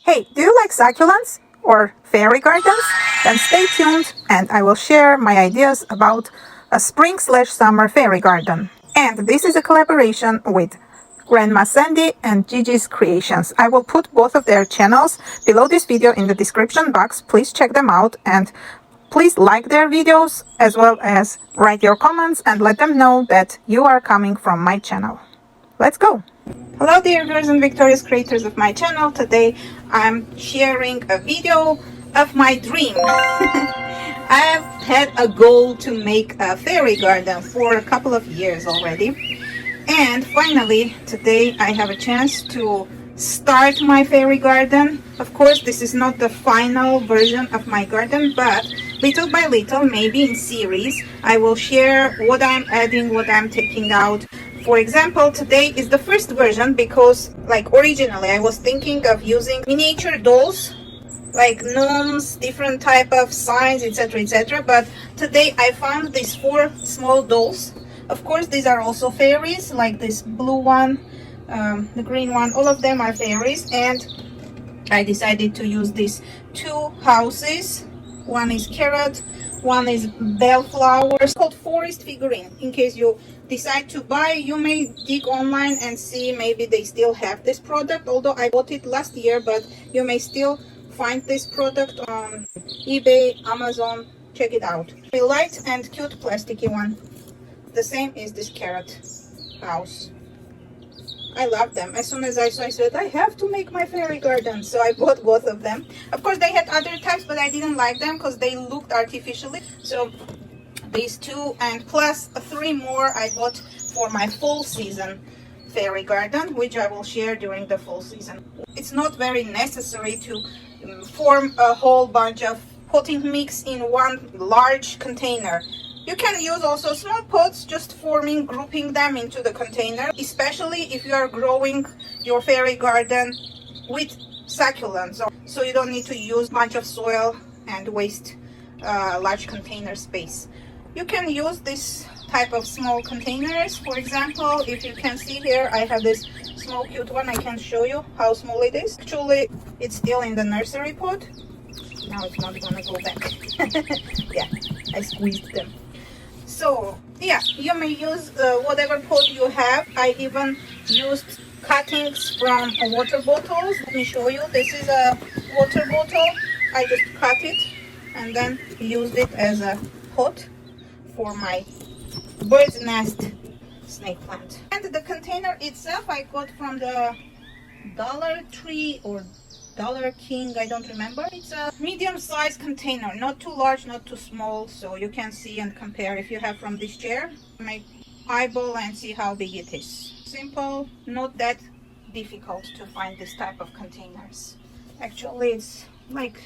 Hey, do you like succulents or fairy gardens? Then stay tuned and I will share my ideas about a spring/summer fairy garden. And this is a collaboration with Grandma Sandy and Gigi's Creations. I will put both of their channels below this video in the description box. Please check them out and please like their videos as well as write your comments and let them know that you are coming from my channel. Let's go! Hello dear viewers and victorious creators of my channel. Today I'm sharing a video of my dream. I've had a goal to make a fairy garden for a couple of years already. And finally today I have a chance to start my fairy garden. Of course this is not the final version of my garden, but little by little, maybe in series, I will share what I'm adding, what I'm taking out. For example, today is the first version because like originally I was thinking of using miniature dolls like gnomes, different type of signs, etc, but today I found these 4 small dolls. Of course these are also fairies, like this blue one, the green one, all of them are fairies, and I decided to use these 2 houses. One is carrot, one is bellflower. It's called forest figurine. In case you decide to buy, you may dig online and see maybe they still have this product, although I bought it last year, but you may still find this product on eBay, Amazon. Check it out. A light and cute plasticky one. The same is this carrot house. I love them. As soon as I saw, I said I have to make my fairy garden, so I bought both of them. Of course they had other types, but I didn't like them because they looked artificially. So these 2 and plus 3 more I bought for my full season fairy garden, which I will share during the full season. It's not very necessary to form a whole bunch of potting mix in one large container. You can use also small pots, just grouping them into the container, especially if you are growing your fairy garden with succulents. So you don't need to use a bunch of soil and waste large container space. You can use this type of small containers. For example, if you can see here, I have this small cute one. I can show you how small it is. Actually, it's still in the nursery pot. Now it's not gonna go back. Yeah, I squeezed them. So yeah, you may use whatever pot you have. I even used cuttings from water bottles. Let me show you. This is a water bottle. I just cut it and then used it as a pot for my bird's nest snake plant. And the container itself I got from the Dollar Tree or Dollar King, I don't remember. It's a medium-sized container, not too large, not too small, so you can see and compare. If you have from this chair, make eyeball and see how big it is. Simple, not that difficult to find this type of containers. Actually, it's like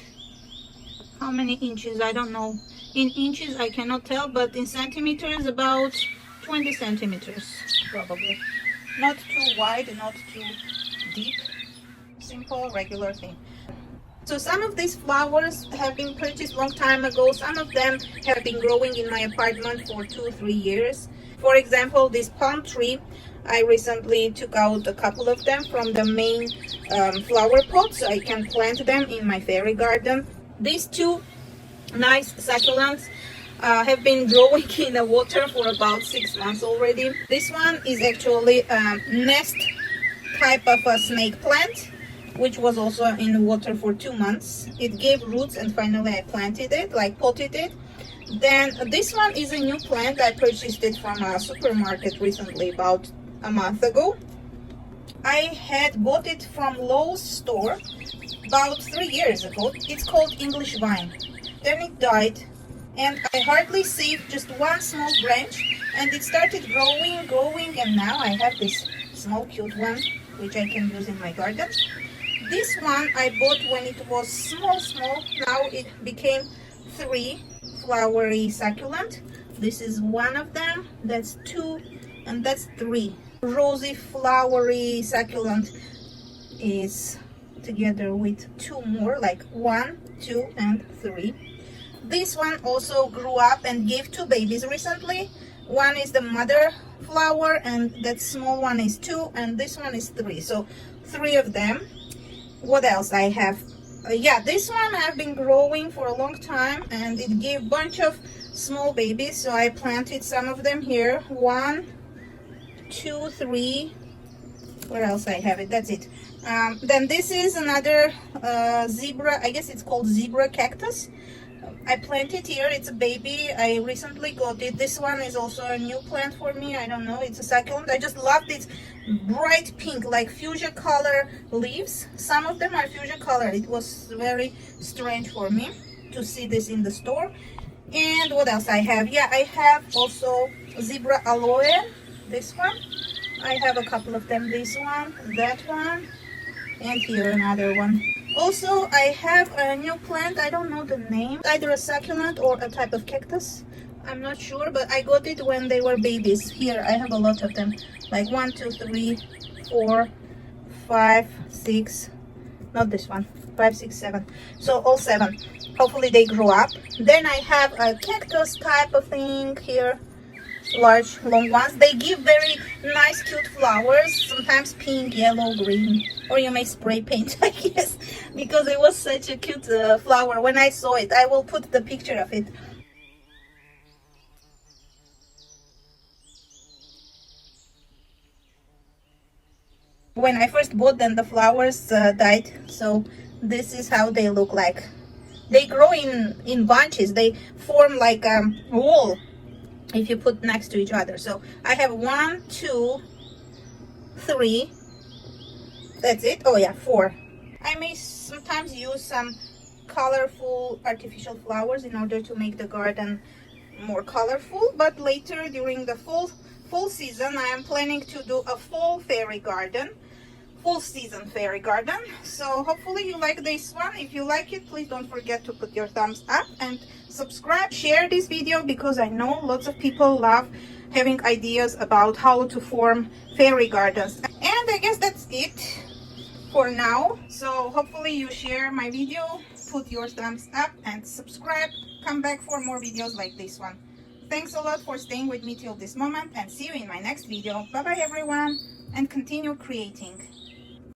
how many inches, I don't know. In inches I cannot tell, but in centimeters about 20 centimeters probably. Not too wide, not too deep. Simple, regular thing. So some of these flowers have been purchased long time ago. Some of them have been growing in my apartment for 2-3 years. For example, this palm tree, I recently took out a couple of them from the main flower pot, so I can plant them in my fairy garden. These 2 nice succulents have been growing in the water for about 6 months already. This one is actually a nest type of a snake plant, which was also in the water for 2 months. It gave roots and finally I planted it, like potted it. Then this one is a new plant. I purchased it from a supermarket recently, about a month ago. I had bought it from Lowe's store about 3 years ago. It's called English vine. Then it died and I hardly saved just one small branch and it started growing, and now I have this small cute one which I can use in my garden. This one I bought when it was small. Now it became 3 flowery succulent. This is one of them, that's 2, and that's 3. Rosy flowery succulent is together with 2 more, like 1, 2, and 3. This one also grew up and gave 2 babies recently. One is the mother flower and that small one is 2, and this one is 3. So 3 of them. What else I have? Yeah, this one I've been growing for a long time, and it gave bunch of small babies, so I planted some of them here. 1, 2, 3. Where else I have it? That's it. Then this is another zebra, I guess it's called zebra cactus. I planted here. It's a baby. I recently got it. This one is also a new plant for me. I don't know, it's a succulent. I just loved its bright pink, like fuchsia color leaves. Some of them are fuchsia color. It was very strange for me to see this in the store. And what else I have? Yeah, I have also zebra aloe. This one I have a couple of them. This one, that one, and here another one. Also, I have a new plant. I don't know the name. Either a succulent or a type of cactus. I'm not sure, but I got it when they were babies. Here, I have a lot of them. Like 1, 2, 3, 4, 5, 6. Not this one. 5, 6, 7. So all 7. Hopefully they grow up. Then I have a cactus type of thing here. Large, long ones. They give very nice, cute flowers. Sometimes pink, yellow, green. Or you may spray paint, I guess, because it was such a cute flower. When I saw it, I will put the picture of it. When I first bought them, the flowers died. So this is how they look like. They grow in bunches. They form like a wall if you put next to each other. So I have 1, 2, 3. That's it. Oh yeah, 4. I may sometimes use some colorful artificial flowers in order to make the garden more colorful, but later during the fall season I am planning to do a fall fairy garden, full season fairy garden. So hopefully you like this one. If you like it, please don't forget to put your thumbs up and subscribe. Share this video because I know lots of people love having ideas about how to form fairy gardens. And I guess that's it for now. So hopefully you share my video, put your thumbs up and subscribe. Come back for more videos like this one. Thanks a lot for staying with me till this moment, and see you in my next video. Bye bye everyone, and continue creating.